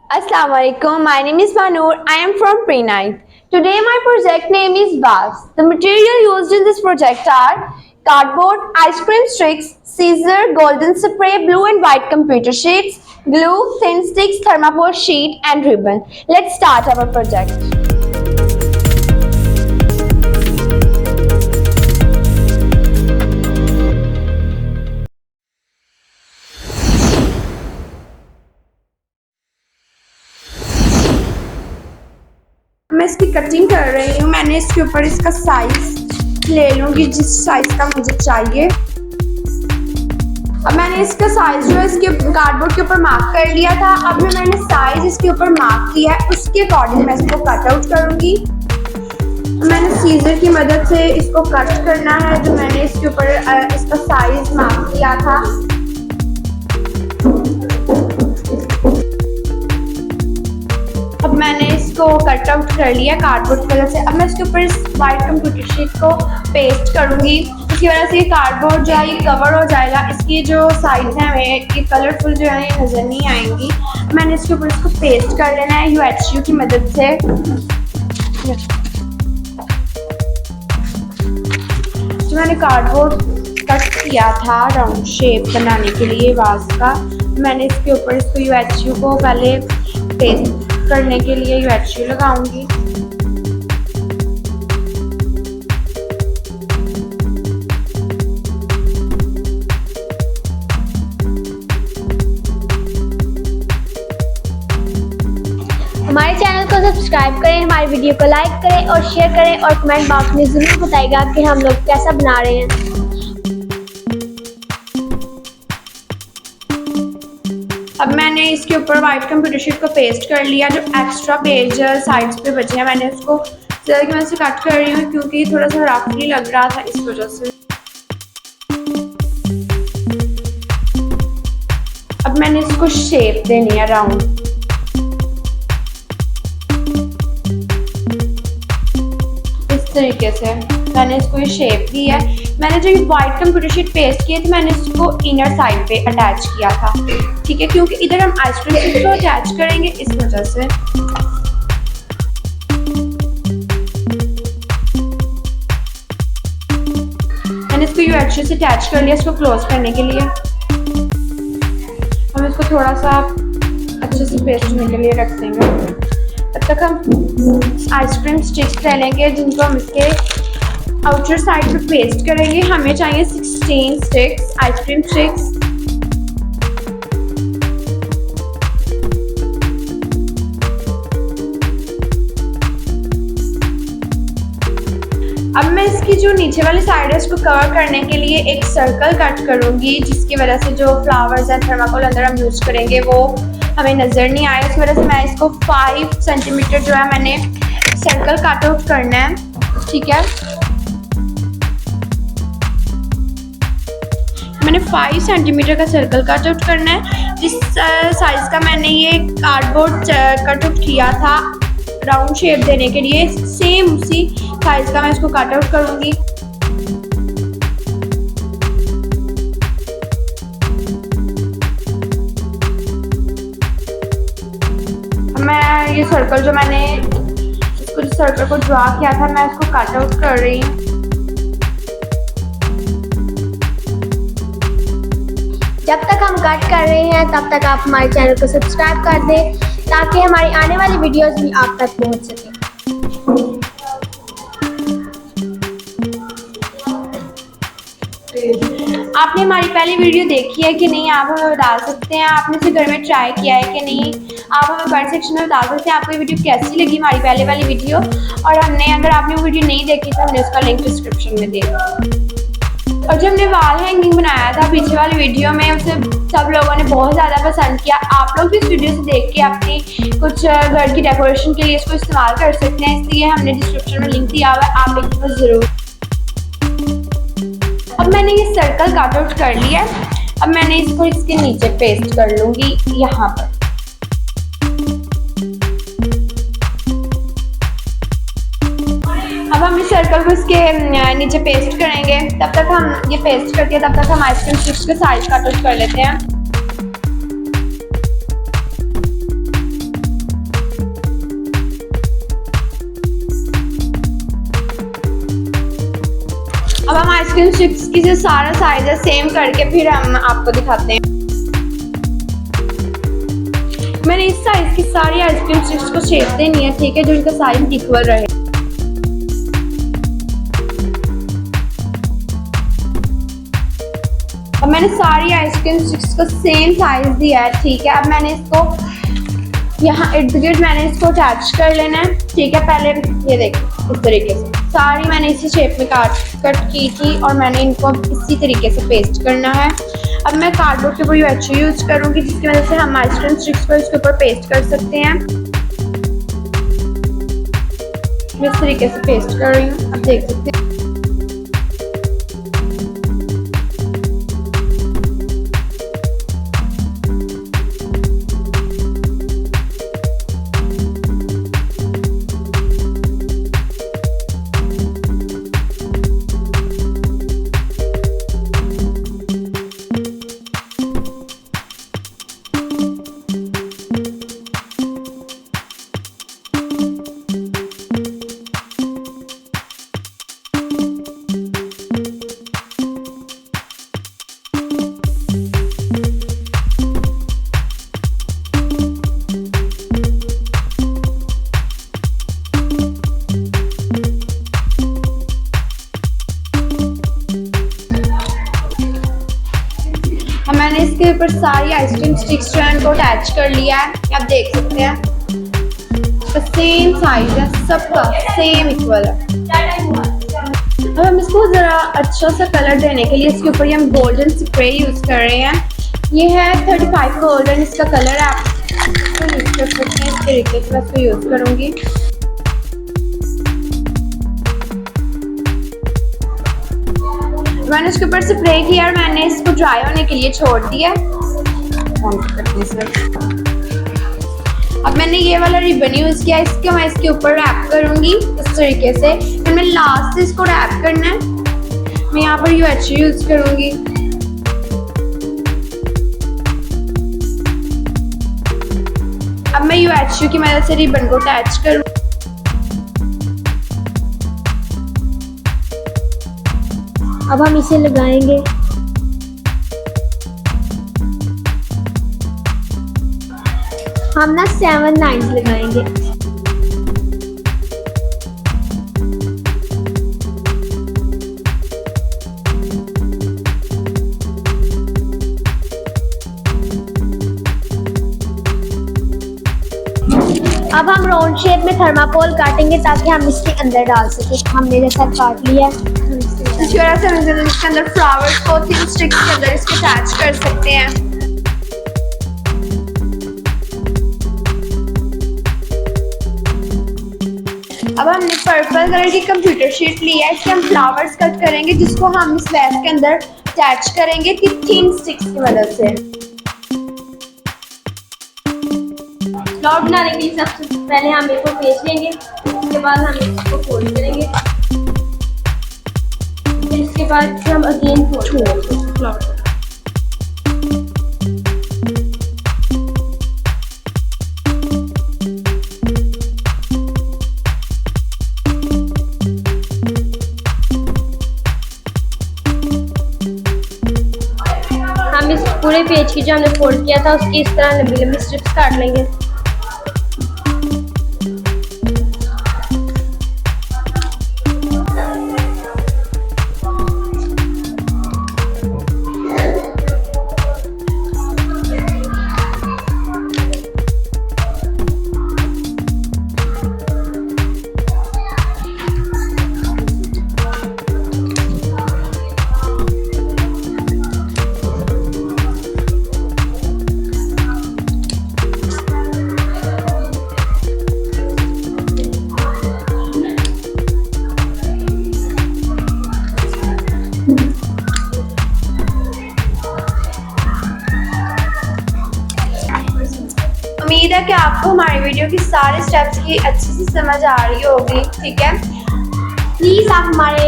Assalamu alaikum. My name is Manur. I am from Pre-9. Today my project name is Vase. The material used in this project are cardboard, ice cream sticks, scissor, golden spray, blue and white computer sheets, glue, thin sticks, thermopore sheet and ribbon. Let's start our project. मैं इसकी cutting कर रही हूँ। मैंने इसके ऊपर इसका size ले लूँगी जिस साइज का मुझे चाहिए। अब मैंने इसका साइज जो है इसके कार्डबोर्ड के ऊपर मार्क कर लिया था। अब मैंने साइज इसके ऊपर मार्क किया है, उसके अकॉर्डिंग मैं इसको कट आउट करूँगी। मैंने सीजर की मदद से इसको कट करना है जो मैंने इसके ऊपर इसका साइज मार्क किया था। अब मैंने इसको कट आउट कर लिया कार्डबोर्ड की वजह से। अब मैं इसके ऊपर इस वाइट कंप्यूटर शीट को पेस्ट करूंगी। इसकी वजह से ये कार्डबोर्ड जो है ये कवर हो जाएगा। इसकी जो साइड्स हैं हमें ये कलरफुल जो है ये नज़र नहीं आएंगी। मैंने इसके ऊपर इसको पेस्ट कर लेना है UHU की मदद से। जो मैंने कार्डबोर्ड कट किया था राउंड शेप बनाने के लिए वास का, मैंने इसके ऊपर इसको UHU को पहले पेस्ट करने के लिए UHU लगाऊंगी। हमारे चैनल को सब्सक्राइब करें, हमारी वीडियो को लाइक करें और शेयर करें और कमेंट बॉक्स में ज़रूर बताइएगा कि हम लोग कैसा बना रहे हैं। अब मैंने इसके ऊपर वाइट कंप्यूटर शीट को पेस्ट कर लिया। जो एक्स्ट्रा पेज साइड्स पे बचे हैं मैंने उसको ज़रा की मदद से कट कर रही हूँ क्योंकि थोड़ा सा रफली लग रहा था इस वजह से। अब मैंने इसको शेप देनी है राउंड। इस तरीके से मैंने इसको ये शेप दी है। मैंने जो वाइट कंप्यूटर शीट पेस्ट किए थे मैंने इसको इनर साइड पे अटैच किया था, ठीक है, क्योंकि इधर हम आइसक्रीम स्टिक को अटैच करेंगे इस वजह से। मैंने इसको UHU से अटैच कर लिया इसको क्लोज करने के लिए। हम इसको थोड़ा सा अच्छे से पेस्ट होने के लिए रख देंगे। तब तक हम आइसक्रीम स्टिक्स ले लेंगे जिनको हम इसके आउटर साइड पे पेस्ट करेंगे। हमें चाहिए 16 स्टिक्स आइसक्रीम स्टिक्स। अब मैं इसकी जो नीचे वाली साइड है उसको कवर करने के लिए एक सर्कल कट करूंगी जिसकी वजह से जो फ्लावर्स हैं थर्माकोल अंदर हम यूज करेंगे वो हमें नज़र नहीं आए। उसकी वजह से मैं इसको 5 सेंटीमीटर जो है मैंने सर्कल कट आउट करना है, ठीक है। मैंने 5 सेंटीमीटर का सर्कल कट आउट करना है। जिस साइज़ का मैंने ये कार्डबोर्ड कट आउट किया था राउंड शेप देने के लिए सेम उसी साइज़ का मैं इसको कट आउट करूँगी। मैं ये सर्कल जो मैंने इसको सर्कल को ड्रा किया था मैं इसको कट आउट कर रही हूँ। जब तक हम कट कर रहे हैं तब तक आप हमारे चैनल को सब्सक्राइब कर दें ताकि हमारी आने वाली वीडियोस भी आप तक पहुंच सके। आपने हमारी पहली वीडियो देखी है कि नहीं, आप हमें बता सकते हैं। आपने इसे घर में ट्राई किया है कि नहीं, आप हमें कमेंट सेक्शन में बता सकते हैं आपको ये वीडियो कैसी लगी, हमारी पहले वाली वीडियो। और अगर आपने वो वीडियो नहीं देखी तो हमने उसका लिंक डिस्क्रिप्शन में दिया। और जब हमने वाल हैंगिंग बनाया था पीछे वाली वीडियो में उसे सब लोगों ने बहुत ज़्यादा पसंद किया। आप लोग भी इस वीडियो से देख के अपनी कुछ घर की डेकोरेशन के लिए इसको इस्तेमाल कर सकते हैं, इसलिए हमने डिस्क्रिप्शन में लिंक दिया हुआ है, आप लिंक पर ज़रूर। अब मैंने ये सर्कल कट आउट कर लिया। अब मैंने इसको इसके नीचे पेस्ट कर लूँगी यहाँ पर। अब हम इस सर्कल को इसके नीचे पेस्ट करेंगे। तब तक हम ये पेस्ट करके तब तक हम आइसक्रीम स्टिक्स के साइज कट आउट कर लेते हैं। हम आइसक्रीम स्टिक्स की जो सारा साइज है सेम करके फिर हम आपको दिखाते हैं। मैंने इस साइज की सारी आइसक्रीम स्टिक्स को शेप देनी है, ठीक है, जो इनका साइज इक्वल रहे। अब मैंने सारी आइसक्रीम स्टिक्स को सेम साइज दिया है, ठीक है। अब मैंने इसको यहाँ इर्द गिर्द मैंने इसको अटैच कर लेना है, ठीक है। पहले ये देखो इस तरीके से सारी मैंने इसी शेप में कट की थी और मैंने इनको इसी तरीके से पेस्ट करना है। अब मैं कार्डबोर्ड के ऊपर UHU यूज करूँगी, जिसकी वजह से हम आइसक्रीम स्टिक्स को इसके ऊपर पेस्ट कर सकते हैं। मैं इस तरीके से पेस्ट कर रही हूँ, अब देख सकते हैं। मैंने इसके ऊपर सारी आइसक्रीम स्टिक्स जो है इनको अटैच कर लिया है, आप देख सकते हैं। इसका सेम साइज है, सबका सेम इक्वल है। अब हम इसको ज़रा अच्छा सा कलर देने के लिए इसके ऊपर हम गोल्डन स्प्रे यूज़ कर रहे हैं। ये है 35 गोल्डन, इसका कलर है, आप इसको यूज़ कर सकते हैं। इस तरीके से मैं इसको यूज़ करूँगी। मैंने इसके ऊपर स्प्रे किया और मैंने इसको ड्राई होने के लिए छोड़ दिया। अब मैंने ये वाला रिबन यूज़ किया, इसको मैं इसके ऊपर रैप करूँगी इस तरीके से। फिर मैं लास्ट से इसको रैप करना है। मैं यहाँ पर UHU यूज़ करूँगी। अब मैं UHU की मदद से रिबन को अटैच करूँ। अब हम इसे लगाएंगे। हम ना 7 लाइन्स लगाएंगे। अब हम राउंड शेप में थर्माकोल काटेंगे ताकि हम इसके अंदर डाल सकें। हमने जैसा काट लिया है, इस वजह से हम इसके अंदर फ्लावर्स को थिन स्टिक्स के अंदर इसके अटैच कर सकते हैं। अब हमने पर्पल कलर की कंप्यूटर शीट ली है, इसके हम फ्लावर्स कट करेंगे, जिसको हम इस वैस के अंदर अटैच करेंगे थिन स्टिक्स की मदद से। फ्लावर बनाने के लिए सबसे पहले हम इसको पेस्ट लेंगे, उसके बाद हम इसको फोल्ड करेंगे, इसके बाद हम अगेन फोल्ड करेंगे फ्लावर। हम इस पूरे पेज की जो हमने फोल्ड किया था उसकी इस तरह लंबी लंबी स्ट्रिप्स काट लेंगे। उम्मीद है कि आपको हमारी वीडियो की सारे स्टेप्स की अच्छी से समझ आ रही होगी, ठीक है। प्लीज़ आप हमारे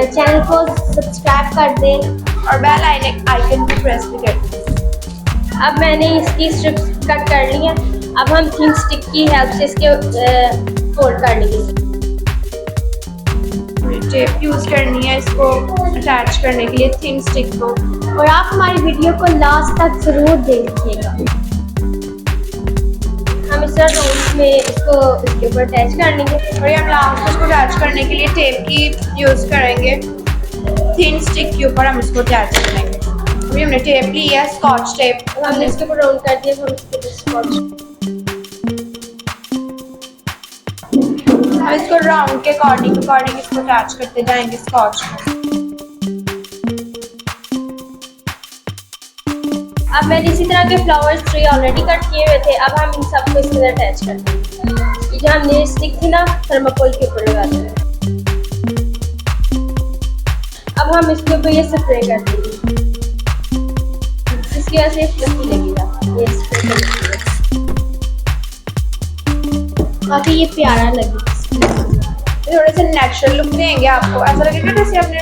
चैनल को सब्सक्राइब कर दें और बेल आइकन को प्रेस भी कर दें। अब मैंने इसकी स्ट्रिप्स कट कर ली है। अब हम थिन स्टिक की हेल्प से इसके फोल्ड कर लेंगे। टेप यूज़ करनी है इसको अटैच करने के लिए थिन स्टिक को। और आप हमारी वीडियो को लास्ट तक ज़रूर देखिएगा। हम इस तरह रोल्स में इसको इसके ऊपर अटैच कर लेंगे। और ये हम लास्ट इसको अटैच करने के लिए टेप की यूज़ करेंगे। थिन स्टिक के ऊपर हम इसको अटैच करेंगे। अभी हमने टेप ली है, स्कॉच टेप। हमने इसके ऊपर राउंड कर दिया, हम इसके ऊपर स्कॉच। अब इसको राउंड के अकॉर्डिंग इसको अटैच करते जाएंगे स्कॉच में। अब मैंने इसी तरह के फ्लावर्स 3 ऑलरेडी कट किए हुए थे। अब हम इन सबको इसके अंदर अटैच करते हैं। ये जो हमने स्टिक थी ना थर्माकोल के ऊपर लगा देंगे। अब हम इसके ऊपर ये स्प्रे कर देंगे, इसकी वजह से फ्लफी लगेगा। ये स्प्रे कर काफी ये प्यारा लगेगा। थोड़े से नेचुरल लुक देंगे आपको, ऐसा लगेगा जैसे अपने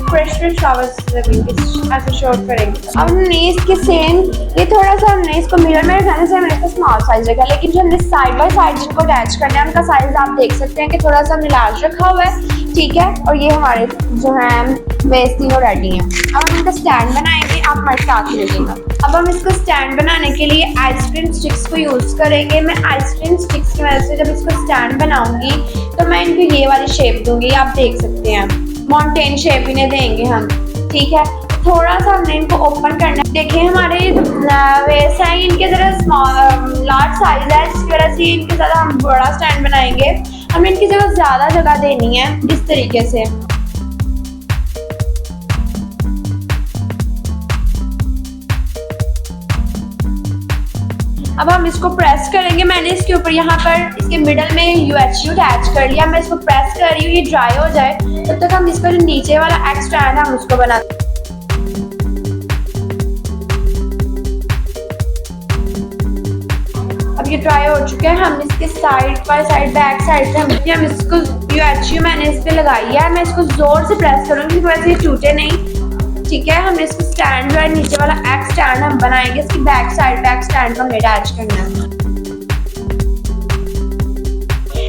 फ्रेश फ्लावर्स लगेंगे, ऐसे शॉर्ट करेंगे। अब हमने इसके सेम ये थोड़ा सा हमने इसको मिरर में रखने से हमने इसका स्मॉल साइज रखा, लेकिन जो हमने साइड बाय साइड जिनको अटैच करना है उनका साइज आप देख सकते हैं कि थोड़ा सा हमने लार्ज रखा हुआ है, ठीक है। और ये हमारे जो हैं बेस तीनों रेडी हैं। अब हम इनका स्टैंड बनाएंगे, आप हमारे साथ लीजिएगा। अब हम इसको स्टैंड बनाने के लिए आइसक्रीम स्टिक्स को यूज़ करेंगे। मैं आइसक्रीम स्टिक्स की वजह से जब इसको स्टैंड बनाऊंगी तो मैं इनको ये वाली शेप दूंगी, आप देख सकते हैं। माउंटेन शेप इन्हें देंगे हम, ठीक है। थोड़ा सा हमने इनको ओपन करना है। देखिए हमारे वेस्ट है, इनके ज़रा स्मॉल लार्ज साइज है, जिसकी वजह से इनके ज़्यादा हम बड़ा स्टैंड बनाएंगे। हमें इनकी जगह ज़्यादा जगह देनी है इस तरीके से। अब हम इसको प्रेस करेंगे। मैंने इसके ऊपर यहाँ पर इसके मिडल में UHU अटैच कर लिया। मैं इसको प्रेस कर रही हूँ, ये ड्राई हो जाए तब तक हम इसका जो नीचे वाला एक्स्ट्रा है हम उसको बनाते हैं। अब ये ड्राई हो चुका है। हम इसके side by side back side से हम इसको UHU मैंने इस पर लगाई है। मैं इसको जोर से प्रेस करूँगी वैसे ये टूटे नहीं, ठीक है। हमने इसको स्टैंड जो है नीचे वाला एक्स स्टैंड हम बनाएंगे, इसकी बैक स्टैंड पर हमें अटैच करना है।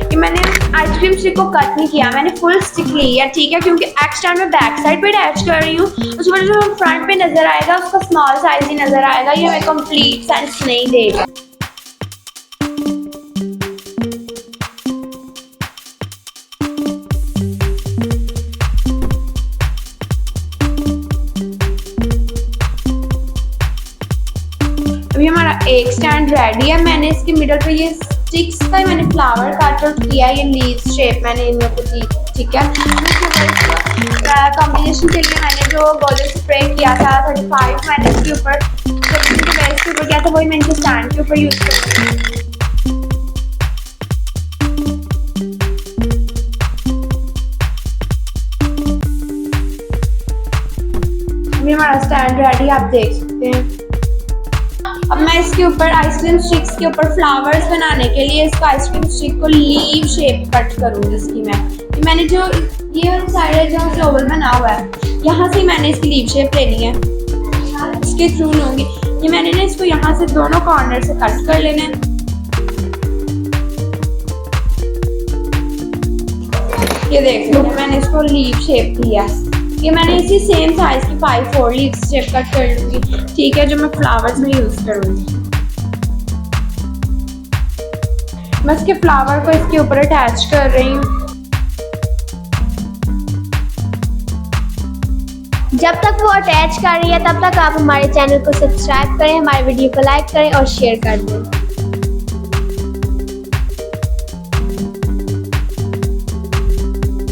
ये मैंने आइसक्रीम स्टिक को कट नहीं किया, मैंने फुल स्टिक ली है, ठीक है, क्योंकि एक्स स्टैंड में बैक साइड पे अटैच कर रही हूँ। उसके बाद जो फ्रंट पे नजर आएगा उसका स्मॉल साइज ही नजर आएगा, ये हमें कंप्लीट सेंस नहीं देगा। अभी हमारा एक स्टैंड रेडी है। मैंने इसके मिडल पे ये स्टिक्स का मैंने फ्लावर कट आउट किया, ये लीव्स शेप मैंने इन लोगों को दी, ठीक है। कॉम्बिनेशन के लिए मैंने जो गोल्डन स्प्रे किया था 35 मैंने इसके ऊपर बेस के ऊपर किया था, वही मैं इनके स्टैंड के ऊपर यूज करूँगी। अभी हमारा स्टैंड रेडी, आप देख सकते हैं। अब मैं इसके ऊपर आइसक्रीम स्टिक्स के ऊपर फ्लावर्स बनाने के लिए इसको आइसक्रीम स्टिक को लीव शेप कट करूँगी इसकी। मैंने जो ये वाली साइड है जहाँ से ओवल बना हुआ है, यहाँ से मैंने इसकी लीव शेप लेनी है, इसके थ्रू लूँगी। ये मैंने ना इसको यहाँ से दोनों कॉर्नर से कट कर लेना है। ये देख लो मैंने इसको लीव शेप दिया। ये मैंने इसी सेम साइज की 5-4 लीव्स शेप कट कर लूँगी, ठीक है, जो मैं फ्लावर्स में यूज़ करूँगी। मैं इसके फ्लावर को इसके ऊपर अटैच कर रही हूँ। जब तक वो अटैच कर रही है तब तक आप हमारे चैनल को सब्सक्राइब करें, हमारे वीडियो को लाइक करें और शेयर कर दें।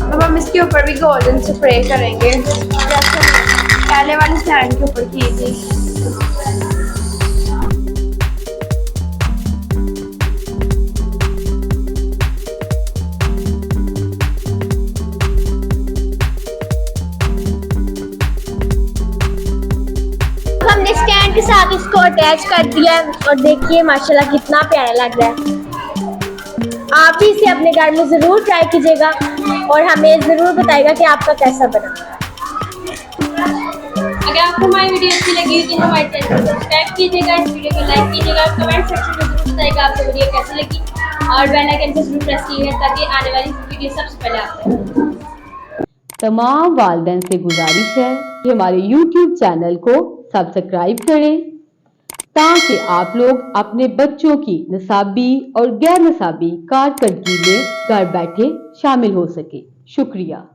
अब हम इसके ऊपर भी गोल्डन स्प्रे करेंगे, जैसे पहले वाले स्टैंड के ऊपर की थी। हमने स्टैंड के साथ इसको अटैच कर दिया है और देखिए माशाल्लाह कितना प्यारा लग रहा है। आप भी इसे अपने घर में ज़रूर ट्राई कीजिएगा और हमें ज़रूर बताइएगा कि आपका कैसा बना। अगर आपको हमारी वीडियो अच्छी लगी हो तो हमारे चैनल को सब्सक्राइब कीजिएगा, इस वीडियो को लाइक कीजिएगा, कमेंट सेक्शन में ज़रूर बताइएगा आपको वीडियो कैसी लगी और बेल आइकन को ज़रूर प्रेस कीजिएगा ताकि आने वाली वीडियो सबसे पहले आपको। तमाम वालिदैन से गुजारिश है कि हमारे YouTube चैनल को सब्सक्राइब करें ताकि आप लोग अपने बच्चों की निसाबी और गैर निसाबी कारकर्दगी में घर बैठे शामिल हो सके। शुक्रिया।